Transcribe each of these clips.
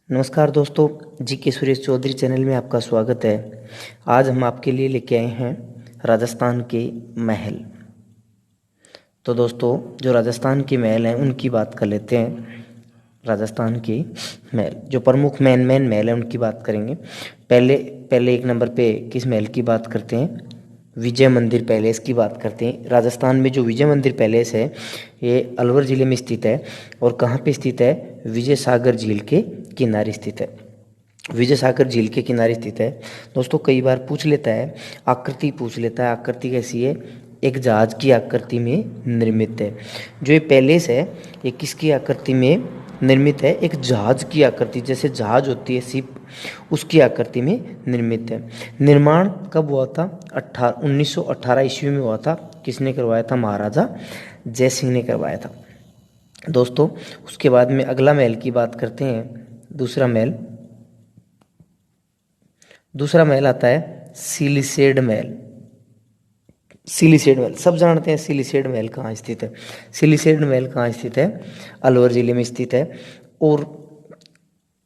नमस्कार दोस्तों, जी के सुरेश चौधरी चैनल में आपका स्वागत है। आज हम आपके लिए लेके आए हैं राजस्थान के महल। तो दोस्तों, जो राजस्थान के महल हैं उनकी बात कर लेते हैं। राजस्थान के महल, जो प्रमुख मेन महल हैं उनकी बात करेंगे। पहले पहले एक नंबर पे किस महल की बात करते हैं? विजय मंदिर पैलेस की बात करते हैं। राजस्थान में जो विजय मंदिर पैलेस है ये अलवर ज़िले में स्थित है। और कहाँ पे स्थित है? विजय सागर झील के किनारे स्थित है। विजय सागर झील के किनारे स्थित है। दोस्तों, कई बार पूछ लेता है, आकृति पूछ लेता है, आकृति कैसी है? एक जहाज की आकृति में निर्मित है। जो ये पैलेस है ये किसकी आकृति में निर्मित है? एक जहाज की आकृति, जैसे जहाज होती है शिप, उसकी आकृति में निर्मित है। निर्माण कब हुआ था? 1918 ईस्वी में हुआ था। किसने करवाया था? महाराजा जय सिंह ने करवाया था। दोस्तों, उसके बाद में अगला महल की बात करते हैं। दूसरा महल आता है सिलिसेड महल। सिलिसेड महल सब जानते हैं। सिलिसेड महल कहाँ स्थित है? सिलिसेड महल कहाँ स्थित है? अलवर जिले में स्थित है। और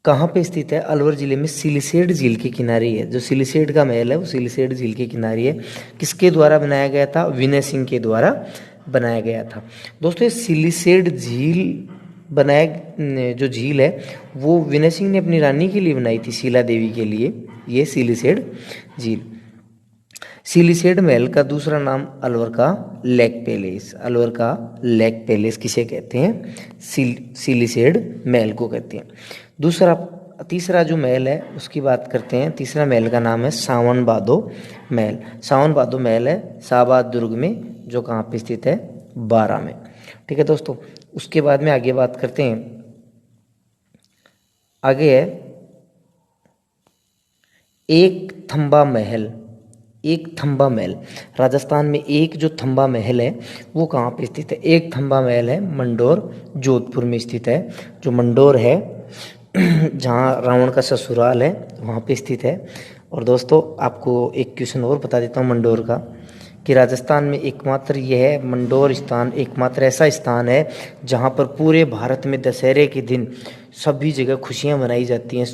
कहाँ पे स्थित है? अलवर जिले में सिलिसेड झील के किनारे है। जो सिलिसेड का महल है वो सिलिसेड झील के किनारे है। किसके द्वारा बनाया गया था? विनय सिंह के द्वारा बनाया गया था। दोस्तों, ये सिलिसेड झील जो झील है वो विनय सिंह ने अपनी रानी के लिए बनाई थी, शीला देवी के लिए। ये सिलिसेड झील। सिलिसेड महल का दूसरा नाम अलवर का लेक पैलेस। अलवर का लेक पैलेस किसे कहते हैं? सिलिसेड महल को कहते हैं। तीसरा जो महल है उसकी बात करते हैं। तीसरा महल का नाम है सावन बादो महल। सावन बादो महल है शाहबाद दुर्ग में, जो कहाँ पे स्थित है? बारा में। ठीक है दोस्तों, उसके बाद में आगे बात करते हैं। आगे है एक थंबा महल। एक थंबा महल, राजस्थान में एक जो थंबा महल है वो कहाँ पे स्थित है? एक थंबा महल है मंडोर, जोधपुर में स्थित है। जो मंडोर है जहाँ रावण का ससुराल है वहाँ पे स्थित है। और दोस्तों, आपको एक क्वेश्चन और बता देता हूँ मंडोर का, कि राजस्थान में एकमात्र यह मंडोर स्थान एकमात्र ऐसा स्थान है जहाँ पर पूरे भारत में दशहरे के दिन सभी जगह खुशियाँ मनाई जाती हैं,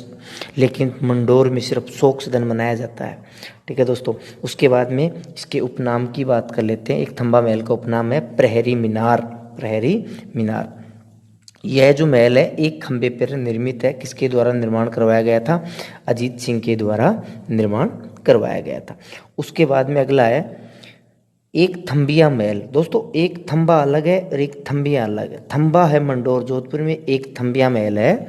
लेकिन मंडोर में सिर्फ शोक दिन मनाया जाता है। ठीक है दोस्तों, उसके बाद में इसके उपनाम की बात कर लेते हैं। एक थंबा महल का उपनाम है प्रहरी मीनार। प्रहरी मीनार। यह जो महल है एक खंबे पर निर्मित है। किसके द्वारा निर्माण करवाया गया था? अजीत सिंह के द्वारा निर्माण करवाया गया था। उसके बाद में अगला है एक थंबिया महल। दोस्तों, एक थंबा अलग है और एक थंबिया अलग है। थंबा है मंडोर जोधपुर में, एक थंबिया महल है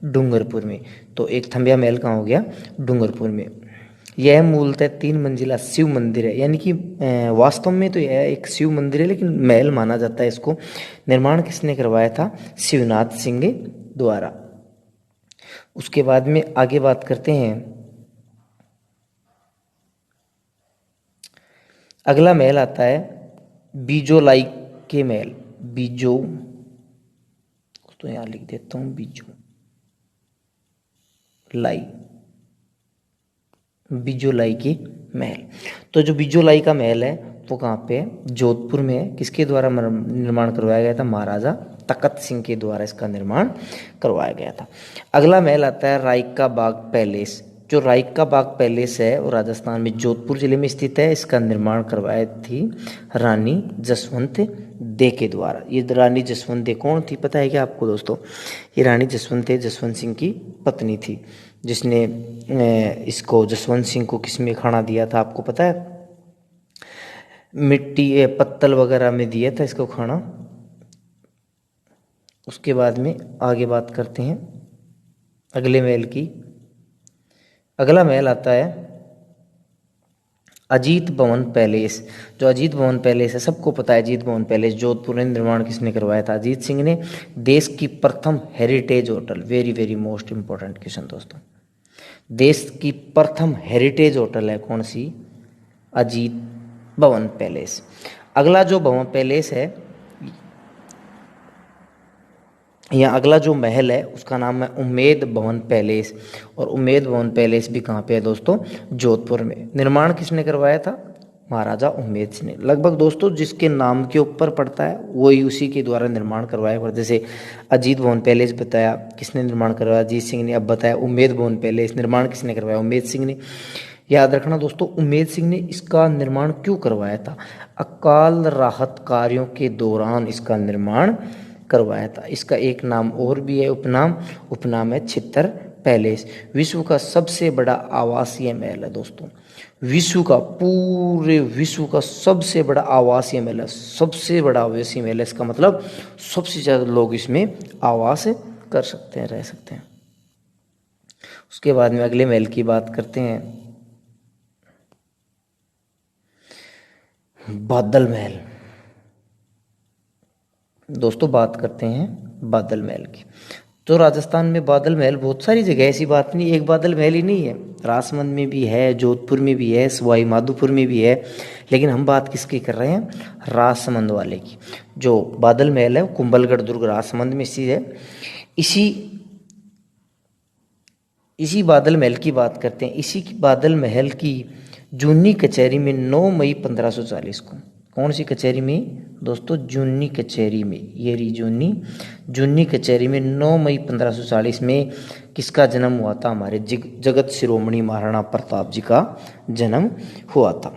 डूंगरपुर में। तो एक थंबिया महल कहाँ हो गया? डूंगरपुर में। यह मूलतः 3 मंजिला शिव मंदिर है, यानी कि वास्तव में तो यह एक शिव मंदिर है लेकिन महल माना जाता है इसको। निर्माण किसने करवाया था? शिवनाथ सिंह द्वारा। उसके बाद में आगे बात करते हैं। अगला महल आता है बीजोलाई के महल। बीजो, तो यहाँ लिख देता हूँ बीजो लाई, बिजोलाई की महल। तो जो बिजोलाई का महल है वो कहाँ पे है? जोधपुर में है। किसके द्वारा निर्माण करवाया गया था? महाराजा तकत सिंह के द्वारा इसका निर्माण करवाया गया था। अगला महल आता है राइक का बाग पैलेस। जो राइक का बाग पैलेस है वो राजस्थान में जोधपुर जिले में स्थित है। इसका निर्माण करवाई थी रानी जसवंत दे के द्वारा। ये रानी जसवंत दे कौन थी पता है क्या आपको दोस्तों? ये रानी जसवंत दे जसवंत सिंह की पत्नी थी, जिसने इसको जसवंत सिंह को किसमें खाना दिया था आपको पता है? मिट्टी पत्तल वगैरह में दिया था इसको खाना। उसके बाद में आगे बात करते हैं अगले महल की। अगला महल आता है अजीत भवन पैलेस। जो अजीत भवन पैलेस है सबको पता है। अजीत भवन पैलेस जोधपुर में निर्माण किसने करवाया था? अजीत सिंह ने। देश की प्रथम heritage hotel, very very most important question दोस्तों, देश की प्रथम हेरिटेज होटल है कौन सी? अजीत भवन पैलेस। अगला जो भवन पैलेस है या अगला जो महल है उसका नाम है उम्मेद भवन पैलेस। और उम्मेद भवन पैलेस भी कहाँ पे है दोस्तों? जोधपुर में। निर्माण किसने करवाया था? महाराजा उम्मेद सिंह ने। लगभग दोस्तों जिसके नाम के ऊपर पड़ता है वही उसी के द्वारा निर्माण करवाया पर जैसे अजीत भवन पैलेस बताया किसने निर्माण करवाया, अजीत सिंह ने। अब बताया उम्मेद भवन पैलेस निर्माण किसने करवाया, उम्मेद सिंह ने। याद रखना दोस्तों उम्मेद सिंह ने इसका निर्माण क्यों करवाया था, अकाल राहत कार्यों के दौरान इसका निर्माण करवाया था। इसका एक नाम और भी है, उपनाम है छितर पैलेस। विश्व का सबसे बड़ा आवासीय महल है दोस्तों, पूरे विश्व का सबसे बड़ा आवासीय महल है, सबसे बड़ा आवासीय महल है। इसका मतलब सबसे ज्यादा लोग इसमें आवास कर सकते हैं, रह सकते हैं। उसके बाद में अगले महल की बात करते हैं, बादल महल। दोस्तों बात करते हैं बादल महल की। तो राजस्थान में बादल महल बहुत सारी जगह, ऐसी बात नहीं एक बादल महल ही नहीं है, राजसमंद में भी है, जोधपुर में भी है, सवाई माधोपुर में भी है। लेकिन हम बात किसकी कर रहे हैं, राजसमंद वाले की। जो बादल महल है वो कुंभलगढ़ दुर्ग राजसमंद में स्थित है। इसी बादल महल की बात करते हैं। इसी बादल महल की जूनी कचहरी में 9 मई 1540 को, कौन सी कचहरी में दोस्तों, जूनी कचहरी में, ये रही जूनी कचहरी में 9 मई 1540 में किसका जन्म हुआ था, हमारे जगत शिरोमणि महाराणा प्रताप जी का जन्म हुआ था।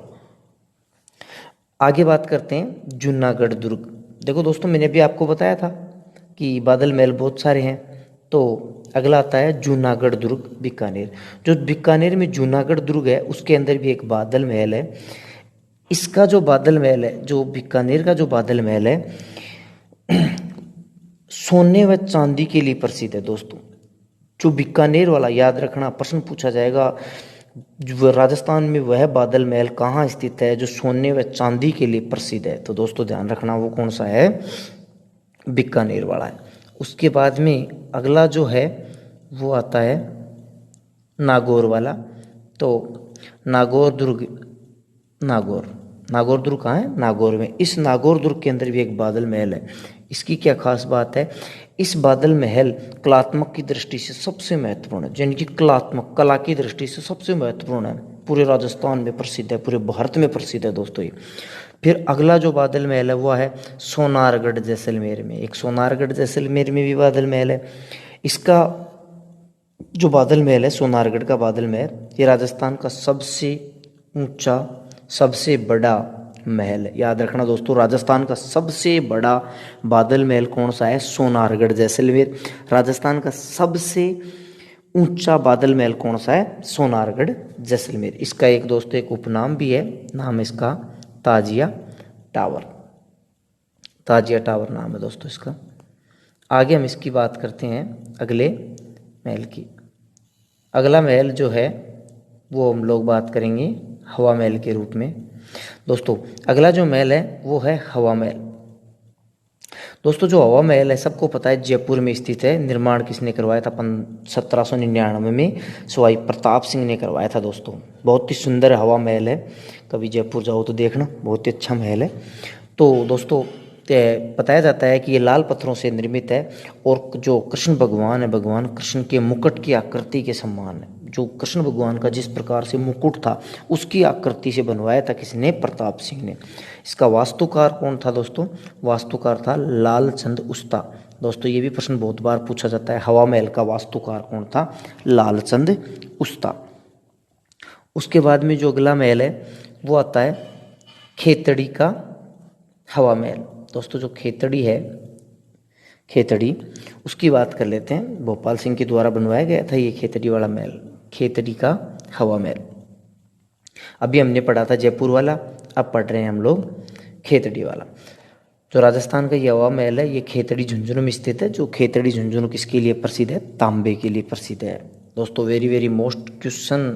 आगे बात करते हैं जूनागढ़ दुर्ग। देखो दोस्तों मैंने भी आपको बताया था कि बादल महल बहुत सारे हैं, तो अगला आता है जूनागढ़ दुर्ग बीकानेर। जो बीकानेर में जूनागढ़ दुर्ग है उसके अंदर भी एक बादल महल है। इसका जो बादल महल है, जो बीकानेर का जो बादल महल है सोने व चांदी के लिए प्रसिद्ध है दोस्तों। जो बीकानेर वाला, याद रखना प्रश्न पूछा जाएगा, जो राजस्थान में वह बादल महल कहाँ स्थित है जो सोने व चांदी के लिए प्रसिद्ध है, तो दोस्तों ध्यान रखना वो कौन सा है, बीकानेर वाला है। उसके बाद में अगला जो है वो आता है नागौर वाला। तो नागौर दुर्ग कहाँ है, नागौर में। इस नागौर दुर्ग के अंदर भी एक बादल महल है। इसकी क्या खास बात है, इस बादल महल कलात्मक की दृष्टि से सबसे महत्वपूर्ण है, यानी कि कलात्मक कला की दृष्टि से सबसे महत्वपूर्ण है, पूरे राजस्थान में प्रसिद्ध है, पूरे भारत में प्रसिद्ध है दोस्तों ये। फिर अगला जो बादल महल है वो है सोनारगढ़ जैसलमेर में। एक सोनारगढ़ जैसलमेर में भी बादल महल है। इसका जो बादल महल है सोनारगढ़ का बादल महल, ये राजस्थान का सबसे ऊंचा सबसे बड़ा महल है। याद रखना दोस्तों राजस्थान का सबसे बड़ा बादल महल कौन सा है, सोनारगढ़ जैसलमेर। राजस्थान का सबसे ऊंचा बादल महल कौन सा है, सोनारगढ़ जैसलमेर। इसका एक दोस्तों एक उपनाम भी है, नाम है इसका ताजिया टावर। ताजिया टावर नाम है दोस्तों इसका। आगे हम इसकी बात करते हैं अगले महल की। अगला महल जो है वो हम लोग बात करेंगे हवा महल के रूप में। दोस्तों अगला जो महल है वो है हवा महल। दोस्तों जो हवा महल है सबको पता है जयपुर में स्थित है। निर्माण किसने करवाया था, 1799 में सवाई प्रताप सिंह ने करवाया था दोस्तों। बहुत ही सुंदर हवा महल है, कभी जयपुर जाओ तो देखना, बहुत ही अच्छा महल है। तो दोस्तों बताया जाता है कि ये लाल पत्थरों से निर्मित है और जो कृष्ण भगवान है, भगवान कृष्ण के मुकुट की आकृति के समान है। जो कृष्ण भगवान का जिस प्रकार से मुकुट था उसकी आकृति से बनवाया था किसने, प्रताप सिंह ने। इसका वास्तुकार कौन था दोस्तों, वास्तुकार था लालचंद उस्ता। दोस्तों ये भी प्रश्न बहुत बार पूछा जाता है, हवा महल का वास्तुकार कौन था, लालचंद उस्ता। उसके बाद में जो अगला महल है वो आता है खेतड़ी का हवा महल। दोस्तों जो खेतड़ी है, खेतड़ी उसकी बात कर लेते हैं। भोपाल सिंह के द्वारा बनवाया गया था ये खेतड़ी वाला महल, खेतड़ी का हवा महल। अभी हमने पढ़ा था जयपुर वाला, अब पढ़ रहे हैं हम लोग खेतड़ी वाला। जो राजस्थान का ये हवा महल है ये खेतड़ी झुंझुनू में स्थित है। जो खेतड़ी झुंझुनू किसके लिए प्रसिद्ध है, तांबे के लिए प्रसिद्ध है। दोस्तों वेरी वेरी मोस्ट क्वेश्चन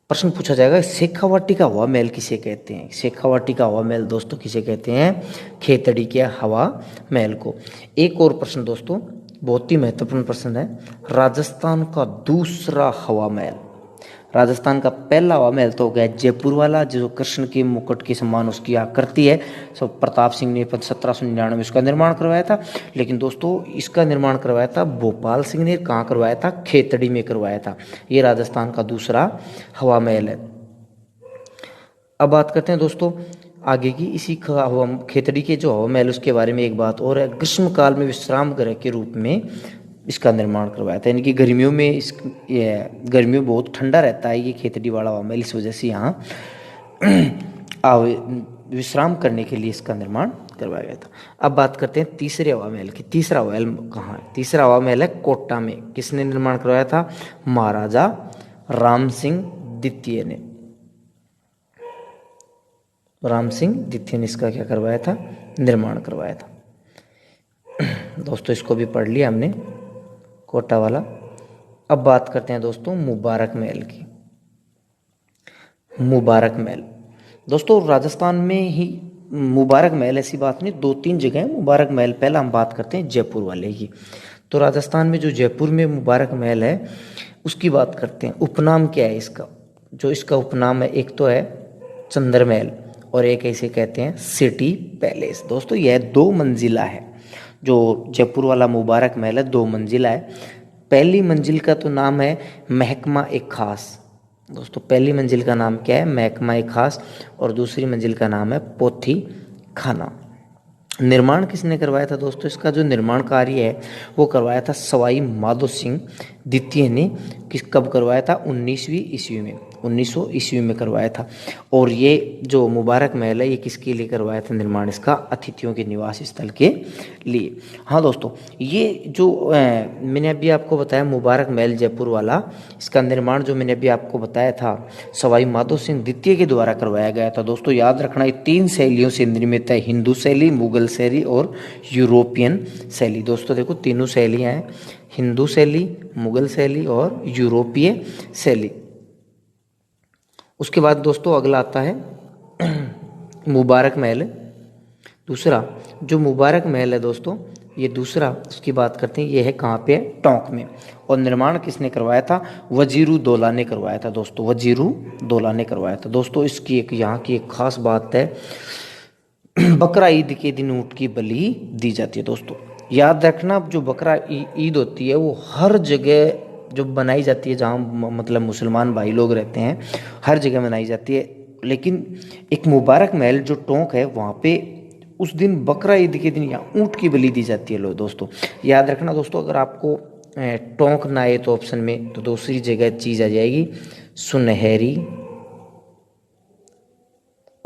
प्रश्न पूछा जाएगा, शेखावाटी का हवा महल किसे कहते हैं। शेखावाटी का हवा महल दोस्तों किसे कहते हैं, खेतड़ी के हवा महल को। एक और प्रश्न दोस्तों बहुत ही महत्वपूर्ण प्रश्न है, राजस्थान का दूसरा हवा महल। राजस्थान का पहला हवा महल तो हो गया जयपुर वाला, जो कृष्ण के मुकुट के समान उसकी आकृति है। सब प्रताप सिंह ने 1799 में इसका निर्माण करवाया था। लेकिन दोस्तों इसका निर्माण करवाया था भोपाल सिंह ने, कहाँ करवाया था, खेतड़ी में करवाया था। ये राजस्थान का दूसरा हवा महल है। अब बात करते हैं दोस्तों आगे की, इसी खेतड़ी के जो हवा महल उसके बारे में एक बात और है। ग्रीष्म काल में विश्राम गृह के रूप में इसका निर्माण करवाया था, यानी कि गर्मियों में गर्मियों में बहुत ठंडा रहता है ये खेतड़ी वाला हवा महल, इस वजह से यहाँ विश्राम करने के लिए इसका निर्माण करवाया गया था। अब बात करते हैं तीसरे हवा महल की। तीसरा हवा महल कहाँ है? तीसरा हवा महल है कोटा में। किसने निर्माण करवाया था? महाराजा राम सिंह द्वितीय ने। राम सिंह द्वितीय ने इसका क्या करवाया था? निर्माण करवाया था। दोस्तों इसको भी पढ़ लिया हमने, कोटा वाला। अब बात करते हैं दोस्तों मुबारक महल की। मुबारक महल दोस्तों राजस्थान में ही मुबारक महल, ऐसी बात नहीं, 2-3 जगह है मुबारक महल। पहला हम बात करते हैं जयपुर वाले की। तो राजस्थान में जो जयपुर में मुबारक महल है उसकी बात करते हैं। उपनाम क्या है इसका? जो इसका उपनाम है, एक तो है चंद्र महल और एक ऐसे कहते हैं सिटी पैलेस। दोस्तों यह 2 मंजिला है। जो जयपुर वाला मुबारक महल है 2 मंजिला है। पहली मंजिल का तो नाम है महकमा ए खास। दोस्तों पहली मंजिल का नाम क्या है? महकमा ए खास। और दूसरी मंजिल का नाम है पोथी खाना। निर्माण किसने करवाया था दोस्तों? इसका जो निर्माण कार्य है वो करवाया था सवाई माधो सिंह द्वितीय ने। कब करवाया था? 19वीं ईस्वी में, 1900 ईस्वी में करवाया था। और ये जो मुबारक महल है ये किसके लिए करवाया था निर्माण? इसका अतिथियों के निवास स्थल के लिए। हाँ दोस्तों, ये जो मैंने अभी आपको बताया मुबारक महल जयपुर वाला, इसका निर्माण जो मैंने अभी आपको बताया था सवाई माधो सिंह द्वितीय के द्वारा करवाया गया था। दोस्तों याद रखना, ये 3 शैलियों से निर्मित है, हिंदू शैली, मुगल शैली और यूरोपियन शैली। दोस्तों देखो तीनों शैलियाँ हैं, हिंदू शैली, मुगल शैली और यूरोपीय शैली। उसके बाद दोस्तों अगला आता है मुबारक महल। दूसरा जो मुबारक महल है दोस्तों, ये दूसरा उसकी बात करते हैं, ये है कहाँ पे? टोंक में। और निर्माण किसने करवाया था? वजीरू दौला ने करवाया था। दोस्तों वजीरू दौला ने करवाया था। दोस्तों इसकी एक यहाँ की एक खास बात है, बकरा ईद के दिन ऊँट की बलि दी जाती है। दोस्तों याद रखना, जो बकरा ईद होती है वो हर जगह जो बनाई जाती है, जहाँ मतलब मुसलमान भाई लोग रहते हैं हर जगह बनाई जाती है। लेकिन एक मुबारक महल जो टोंक है वहाँ पे उस दिन बकरा ईद के दिन यहाँ ऊँट की बलि दी जाती है। लो दोस्तों याद रखना दोस्तों, अगर आपको टोंक ना आए तो ऑप्शन में, तो दूसरी जगह चीज आ जाएगी सुनहरी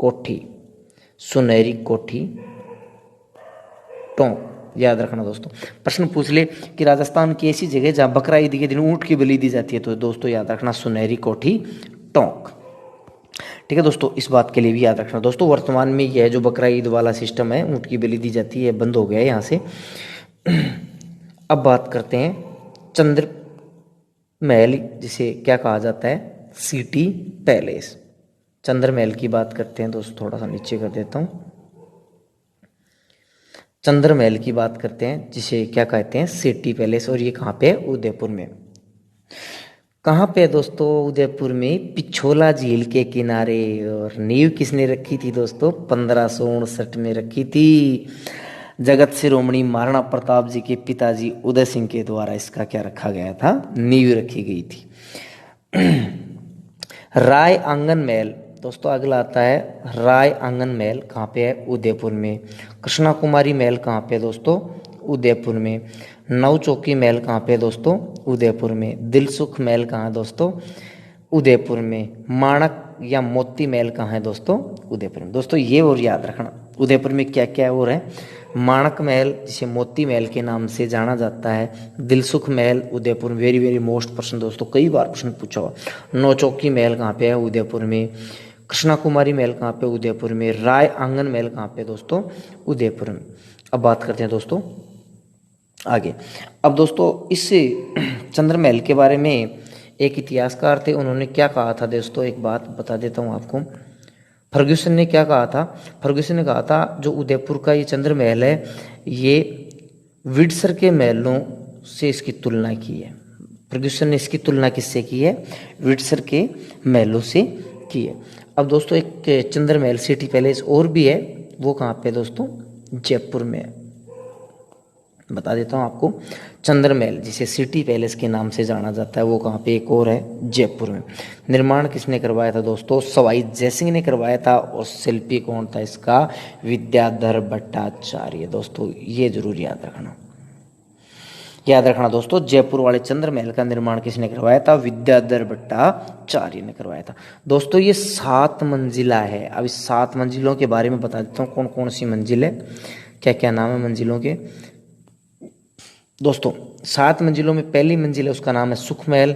कोठी। सुनहरी कोठी टोंक, याद रखना दोस्तों। प्रश्न पूछ ले कि राजस्थान की ऐसी जगह जहाँ बकरा ईद के दिन ऊँट की बलि दी जाती है, तो दोस्तों याद रखना सुनहरी कोठी टोंक। ठीक है दोस्तों, इस बात के लिए भी याद रखना दोस्तों। वर्तमान में यह जो बकरा ईद वाला सिस्टम है, ऊँट की बलि दी जाती है, बंद हो गया है यहाँ से। अब बात करते हैं चंद्र महल, जिसे क्या कहा जाता है? City palace. चंद्र महल की बात करते हैं दोस्तों, थोड़ा सा नीचे कर देता हूँ। चंद्र महल की बात करते हैं, जिसे क्या कहते हैं? City palace. और ये कहाँ पे है? उदयपुर में। कहाँ पे है दोस्तों? उदयपुर में पिछोला झील के किनारे। और नींव किसने रखी थी दोस्तों? 1559 में रखी थी। जगत शिरोमणि महाराणा प्रताप जी के पिताजी उदय सिंह के द्वारा इसका क्या रखा गया था? नींव रखी गई थी। राय आंगन महल दोस्तों अगला आता है राय आंगन महल। कहाँ पे है? उदयपुर में। कृष्णा कुमारी महल कहाँ पे है दोस्तों? उदयपुर में। नवचौकी महल कहाँ पे है दोस्तों? उदयपुर में। दिलसुख महल कहाँ है दोस्तों? उदयपुर में। माणक या मोती महल कहाँ है दोस्तों? उदयपुर में। दोस्तों ये और याद रखना, उदयपुर में क्या क्या और है? माणक महल, जिसे मोती महल के नाम से जाना जाता है। दिलसुख महल उदयपुर में, वेरी वेरी मोस्ट प्रश्न दोस्तों, कई बार प्रश्न पूछा हुआ। नौचौकी महल कहाँ पे है? उदयपुर में। कृष्णा कुमारी महल कहाँ पे? उदयपुर में। राय आंगन महल कहाँ पे दोस्तों? उदयपुर में। अब बात करते हैं दोस्तों आगे। अब दोस्तों इस चंद्र महल के बारे में एक इतिहासकार थे, उन्होंने क्या कहा था दोस्तों, एक बात बता देता हूँ आपको। फर्ग्यूसन ने क्या कहा था? फर्ग्यूसन ने कहा था जो उदयपुर का ये चंद्र महल है, ये विंडसर के महलों से इसकी तुलना की है। फर्ग्यूसन ने इसकी तुलना किससे की है? विंडसर के महलों से की है। अब दोस्तों एक चंद्र महल सिटी पैलेस और भी है, वो कहाँ पे दोस्तों? जयपुर में। बता देता हूँ आपको। चंद्र महल जिसे सिटी पैलेस के नाम से जाना जाता है वो कहाँ पे, एक और है जयपुर में। निर्माण किसने करवाया था दोस्तों, सवाई जयसिंह ने करवाया था। और शिल्पी कौन था इसका, विद्याधर भट्टाचार्य। दोस्तों ये जरूर याद रखना, याद रखना दोस्तों, जयपुर वाले चंद्र महल का निर्माण किसने करवाया था, विद्याधर भट्टाचार्य ने करवाया था। दोस्तों ये 7 मंजिला है। अब इस 7 मंजिलों के बारे में बता देता हूँ कौन कौन सी मंजिल है, क्या क्या नाम है मंजिलों के। दोस्तों 7 मंजिलों में पहली मंजिल है उसका नाम है सुख महल,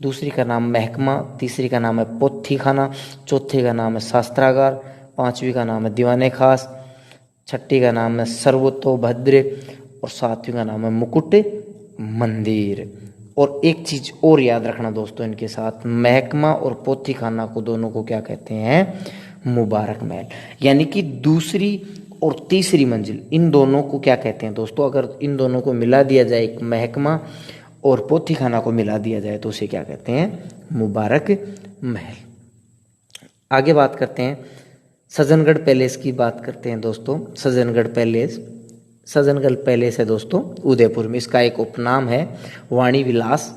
दूसरी का नाम महकमा, तीसरी का नाम है पोथी खाना, चौथी का नाम है शास्त्रागार, पांचवी का नाम है दीवाने खास, छठी का नाम है सर्वतोभद्र और सातवीं का नाम है मुकुट मंदिर। और एक चीज और याद रखना दोस्तों इनके साथ, महकमा और पोथी खाना को दोनों को क्या कहते हैं, मुबारक महल। यानी कि दूसरी और तीसरी मंजिल इन दोनों को क्या कहते हैं दोस्तों, अगर इन दोनों को मिला दिया जाए, एक महकमा और पोथी खाना को मिला दिया जाए तो उसे क्या कहते हैं, मुबारक महल। आगे बात करते हैं सज्जनगढ़ पैलेस की बात करते हैं दोस्तों। सज्जनगढ़ पैलेस है दोस्तों उदयपुर में। इसका एक उपनाम है वाणी विलास।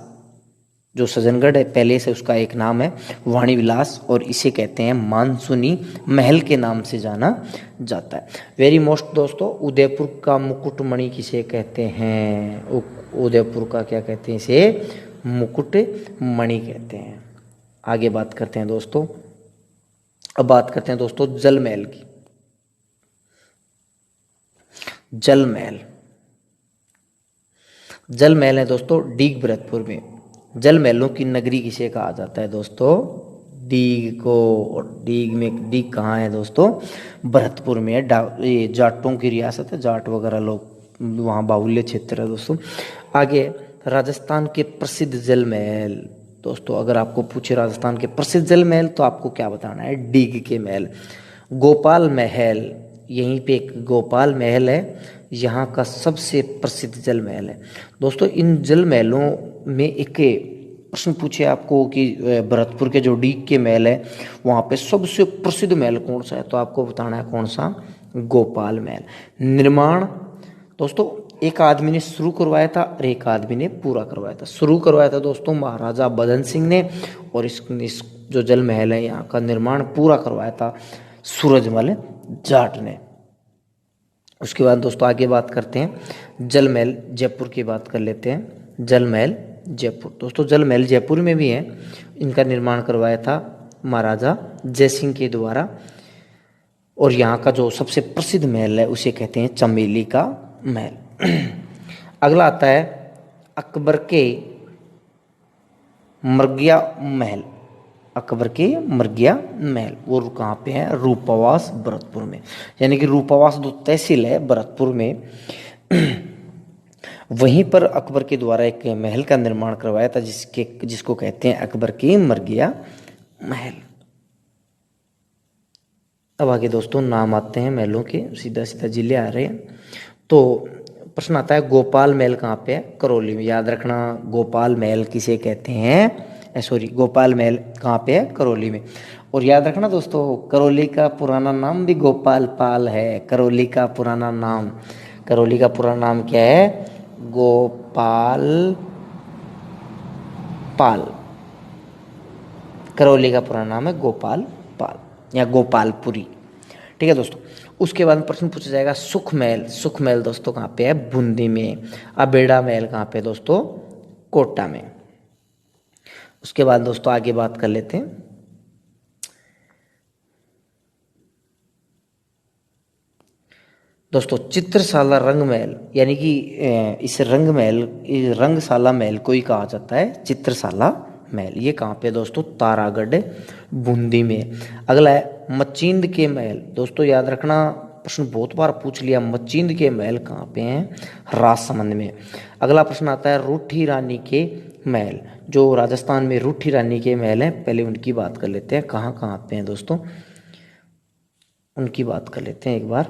जो सज्जनगढ़ पैलेस है उसका एक नाम है वाणी विलास और इसे कहते हैं मानसूनी महल के नाम से जाना जाता है। वेरी मोस्ट दोस्तों, उदयपुर का मुकुटमणि किसे कहते हैं, उदयपुर का क्या कहते हैं, इसे मुकुटमणि कहते हैं। आगे बात करते हैं दोस्तों, अब बात करते हैं दोस्तों जल महल की। जल महल है दोस्तों डीग भरतपुर में। जल महलों की नगरी किसे कहा जाता है दोस्तों, डीग को। और डीग कहाँ है दोस्तों, भरतपुर में है। ये जाटों की रियासत है, जाट वगैरह लोग वहाँ बाहुल्य क्षेत्र है दोस्तों। आगे राजस्थान के प्रसिद्ध जल महल। दोस्तों अगर आपको पूछे राजस्थान के प्रसिद्ध जल महल तो आपको क्या बताना है, डीग के महल। गोपाल महल, यहीं पे एक गोपाल महल है, यहाँ का सबसे प्रसिद्ध जल महल है दोस्तों। इन जल महलों में एक प्रश्न पूछे आपको कि भरतपुर के जो डीग के महल है वहाँ पे सबसे प्रसिद्ध महल कौन सा है, तो आपको बताना है कौन सा, गोपाल महल। निर्माण दोस्तों एक आदमी ने शुरू करवाया था और एक आदमी ने पूरा करवाया था। शुरू करवाया था दोस्तों महाराजा बदन सिंह ने, और इस जो जल महल है यहाँ का निर्माण पूरा करवाया था सूरजमल जाट ने। उसके बाद दोस्तों आगे बात करते हैं जल महल जयपुर की बात कर लेते हैं। जल महल जयपुर, दोस्तों जल महल जयपुर में भी है। इनका निर्माण करवाया था महाराजा जयसिंह के द्वारा, और यहाँ का जो सबसे प्रसिद्ध महल है उसे कहते हैं चमेली का महल। अगला आता है अकबर के मरगिया महल। अकबर के मरगिया महल वो कहाँ पे है, रूपवास भरतपुर में। यानी कि रूपवास जो तहसील है भरतपुर में वहीं पर अकबर के द्वारा एक महल का निर्माण करवाया था जिसको कहते हैं अकबर के मरगिया महल। अब आगे दोस्तों नाम आते हैं महलों के, सीधा सीधा जिले आ रहे हैं। तो प्रश्न आता है गोपाल महल कहाँ पे है, करौली में। याद रखना गोपाल महल किसे कहते हैं, गोपाल महल कहाँ पे है, करौली में। और याद रखना दोस्तों करौली का पुराना नाम भी गोपाल पाल है। करौली का पुराना नाम क्या है, गोपाल पाल। करौली का पुराना नाम है गोपाल पाल या गोपालपुरी। ठीक है दोस्तों। उसके बाद प्रश्न पूछा जाएगा सुख महल दोस्तों कहाँ पे है, बूंदी में। अबेड़ा महल कहाँ पे दोस्तों, कोटा में। उसके बाद दोस्तों आगे बात कर लेते हैं दोस्तों चित्रशाला रंग महल। यानी कि इस रंगशाला महल को ही कहा जाता है चित्रशाला महल। ये कहाँ पे दोस्तों, तारागढ़ बूंदी में। अगला है मचिंद के महल। दोस्तों याद रखना प्रश्न बहुत बार पूछ लिया, मचिंद के महल कहाँ पे हैं, राजसमंद में। अगला प्रश्न आता है रूठी रानी के महल। जो राजस्थान में रूठी रानी के महल हैं, पहले उनकी बात कर लेते हैं, कहाँ कहाँ पे हैं दोस्तों, उनकी बात कर लेते हैं एक बार।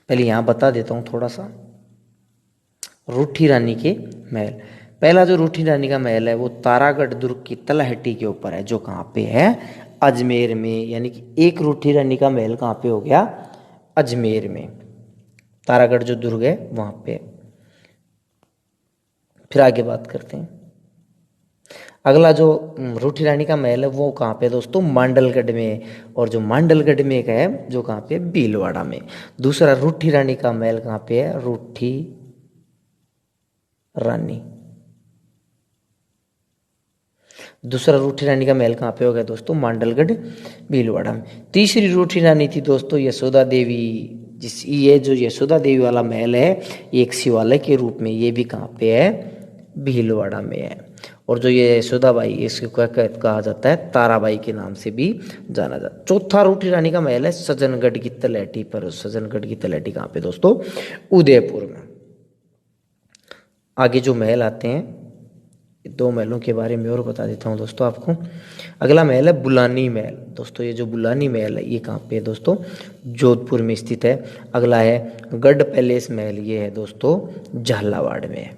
पहले यहाँ बता देता हूँ थोड़ा सा रूठी रानी के महल। पहला जो रूठी रानी का महल है वो तारागढ़ दुर्ग की तलहटी के ऊपर है, जो कहाँ पे है, अजमेर में। यानी कि एक रूठी रानी का महल कहाँ पे हो गया, अजमेर में। तारागढ़ जो दुर्ग है वहाँ पे। फिर आगे बात करते हैं। अगला जो रूठी रानी का महल है वो कहाँ पे है दोस्तों, मांडलगढ़ में है। और जो मांडलगढ़ में एक है जो कहाँ पे है, भीलवाड़ा में। दूसरा रूठी रानी का महल कहाँ पे है, रूठी रानी, दूसरा रूठी रानी का महल कहाँ पे हो गया दोस्तों, मांडलगढ़ भीलवाड़ा में। तीसरी रूठी रानी थी दोस्तों यशोदा देवी, जिस ये जो यशोदा देवी वाला महल है एक शिवालय के रूप में, ये भी कहाँ पे है, भीलवाड़ा में है। और जो ये यशोदा बाई इसको कहा जाता है ताराबाई के नाम से भी जाना जाता है। चौथा रूठी रानी का महल है सज्जनगढ़ की तलहटी पर। सज्जनगढ़ की तलहटी कहाँ पे दोस्तों, उदयपुर में। आगे जो महल आते हैं, दो महलों के बारे में और बता देता हूँ दोस्तों आपको। अगला महल है बुलानी महल। दोस्तों ये जो बुलानी महल है ये कहाँ पे है दोस्तों, जोधपुर में स्थित है। अगला है गढ़ पैलेस महल, ये है दोस्तों झालावाड़ में।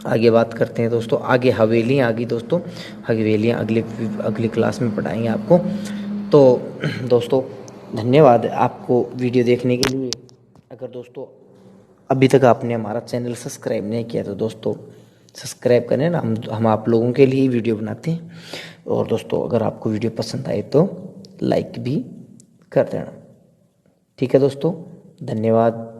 आगे बात करते हैं दोस्तों, आगे हवेलियाँ आ गई दोस्तों। हवेलियाँ अगली क्लास में पढ़ाएंगे आपको। तो दोस्तों धन्यवाद आपको वीडियो देखने के लिए। अगर दोस्तों अभी तक आपने हमारा चैनल सब्सक्राइब नहीं किया तो दोस्तों सब्सक्राइब करें ना, हम आप लोगों के लिए वीडियो बनाते हैं। और दोस्तों अगर आपको वीडियो पसंद आए तो लाइक भी कर देना। ठीक है दोस्तों, धन्यवाद।